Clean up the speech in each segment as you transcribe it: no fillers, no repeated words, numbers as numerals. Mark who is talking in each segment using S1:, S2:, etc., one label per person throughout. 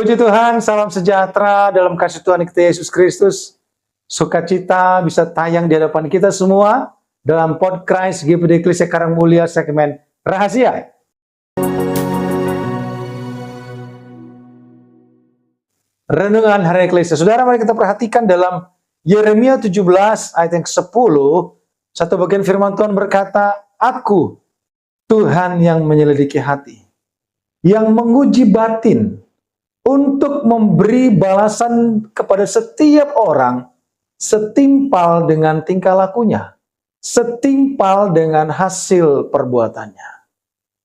S1: Puji Tuhan, salam sejahtera dalam kasih Tuhan kita Yesus Kristus. Sukacita bisa tayang di hadapan kita semua dalam podcast GPD Eklesia Karangmulia segmen Rahasia. Renungan Hari Eklesia. Saudara, mari kita perhatikan dalam Yeremia 17 ayat yang ke-10, satu bagian firman Tuhan berkata, "Aku, Tuhan yang menyelidiki hati, yang menguji batin, untuk memberi balasan kepada setiap orang setimpal dengan tingkah lakunya, setimpal dengan hasil perbuatannya."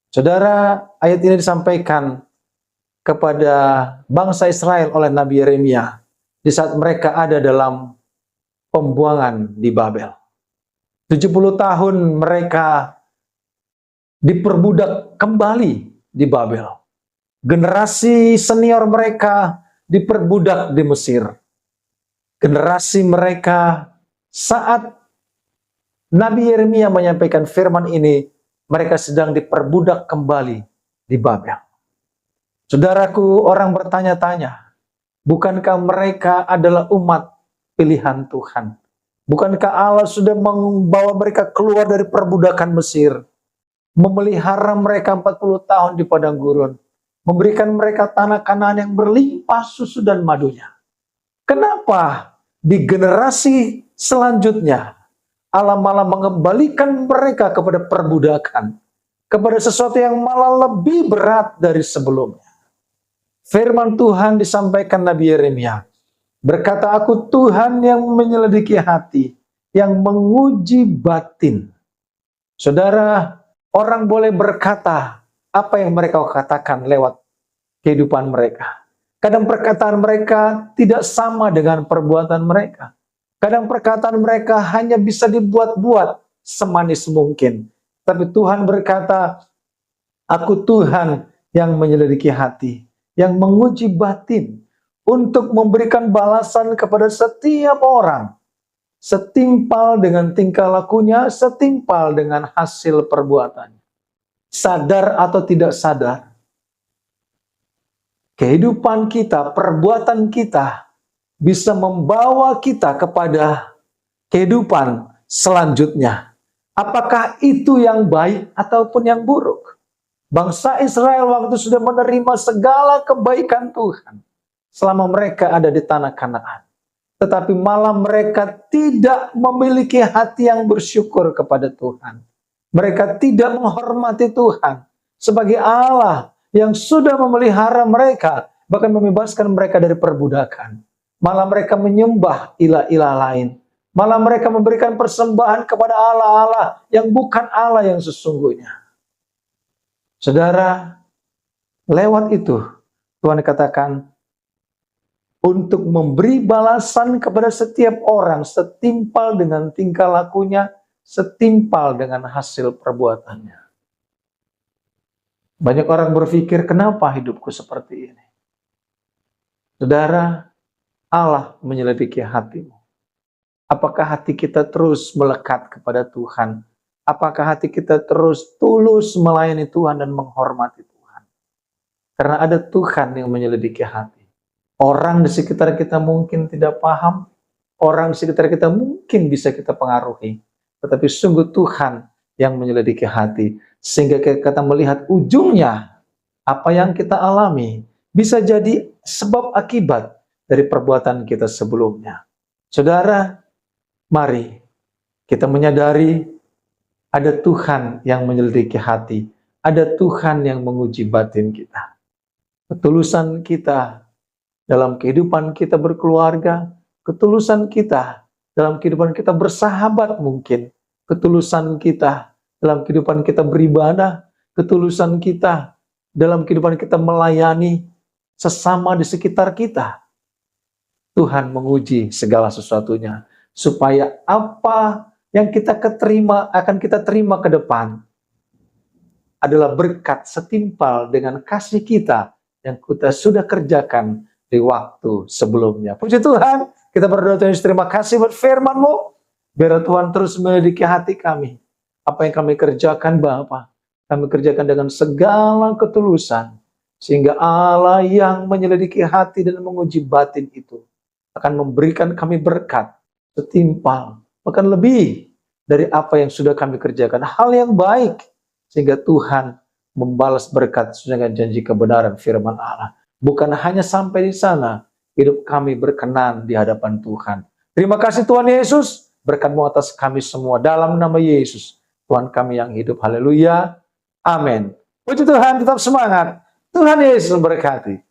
S1: Saudara, ayat ini disampaikan kepada bangsa Israel oleh Nabi Yeremia di saat mereka ada dalam pembuangan di Babel. 70 tahun mereka diperbudak kembali di Babel. Generasi senior mereka diperbudak di Mesir. Generasi mereka saat Nabi Yeremia menyampaikan firman ini, mereka sedang diperbudak kembali di Babel. Saudaraku, orang bertanya-tanya, bukankah mereka adalah umat pilihan Tuhan? Bukankah Allah sudah membawa mereka keluar dari perbudakan Mesir, memelihara mereka 40 tahun di padang gurun, memberikan mereka tanah Kanaan yang berlimpah susu dan madunya? Kenapa di generasi selanjutnya Allah malah mengembalikan mereka kepada perbudakan, kepada sesuatu yang malah lebih berat dari sebelumnya? Firman Tuhan disampaikan Nabi Yeremia, berkata, "Aku Tuhan yang menyelidiki hati, yang menguji batin." Saudara, orang boleh berkata apa yang mereka katakan lewat kehidupan mereka. Kadang perkataan mereka tidak sama dengan perbuatan mereka. Kadang perkataan mereka hanya bisa dibuat-buat semanis mungkin. Tapi Tuhan berkata, "Aku Tuhan yang menyelidiki hati, yang menguji batin, untuk memberikan balasan kepada setiap orang setimpal dengan tingkah lakunya, setimpal dengan hasil perbuatannya." Sadar atau tidak sadar, kehidupan kita, perbuatan kita bisa membawa kita kepada kehidupan selanjutnya. Apakah itu yang baik ataupun yang buruk? Bangsa Israel waktu sudah menerima segala kebaikan Tuhan selama mereka ada di tanah Kanaan, tetapi malah mereka tidak memiliki hati yang bersyukur kepada Tuhan. Mereka tidak menghormati Tuhan sebagai Allah yang sudah memelihara mereka, bahkan membebaskan mereka dari perbudakan. Malah mereka menyembah ilah-ilah lain. Malah mereka memberikan persembahan kepada Allah-Allah yang bukan Allah yang sesungguhnya. Saudara, lewat itu Tuhan katakan, untuk memberi balasan kepada setiap orang setimpal dengan tingkah lakunya, setimpal dengan hasil perbuatannya. Banyak orang berpikir, kenapa hidupku seperti ini? Saudara, Allah menyelidiki hatimu. Apakah hati kita terus melekat kepada Tuhan? Apakah hati kita terus tulus melayani Tuhan dan menghormati Tuhan? Karena ada Tuhan yang menyelidiki hati. Orang di sekitar kita mungkin tidak paham, orang di sekitar kita mungkin bisa kita pengaruhi, tetapi sungguh Tuhan yang menyelidiki hati, sehingga kita melihat ujungnya apa yang kita alami bisa jadi sebab akibat dari perbuatan kita sebelumnya. Saudara, mari kita menyadari ada Tuhan yang menyelidiki hati, ada Tuhan yang menguji batin kita. Ketulusan kita dalam kehidupan kita berkeluarga, ketulusan kita dalam kehidupan kita bersahabat mungkin, ketulusan kita dalam kehidupan kita beribadah, ketulusan kita dalam kehidupan kita melayani sesama di sekitar kita. Tuhan menguji segala sesuatunya, supaya apa yang kita akan kita terima ke depan adalah berkat setimpal dengan kasih kita yang kita sudah kerjakan di waktu sebelumnya. Puji Tuhan, kita berdoa Tuhan, terima kasih buat firman-Mu. Biar Tuhan terus menyelidiki hati kami. Apa yang kami kerjakan Bapa, kami kerjakan dengan segala ketulusan, Sehingga Allah yang menyelidiki hati dan menguji batin itu akan memberikan kami berkat setimpal, bahkan lebih dari apa yang sudah kami kerjakan. Hal yang baik, sehingga Tuhan membalas berkat sesuai dengan janji kebenaran firman Allah. Bukan hanya sampai di sana, hidup kami berkenan di hadapan Tuhan. Terima kasih Tuhan Yesus, berkat-Mu atas kami semua dalam nama Yesus, Tuhan kami yang hidup. Haleluya. Amin. Puji Tuhan, tetap semangat. Tuhan Yesus memberkati.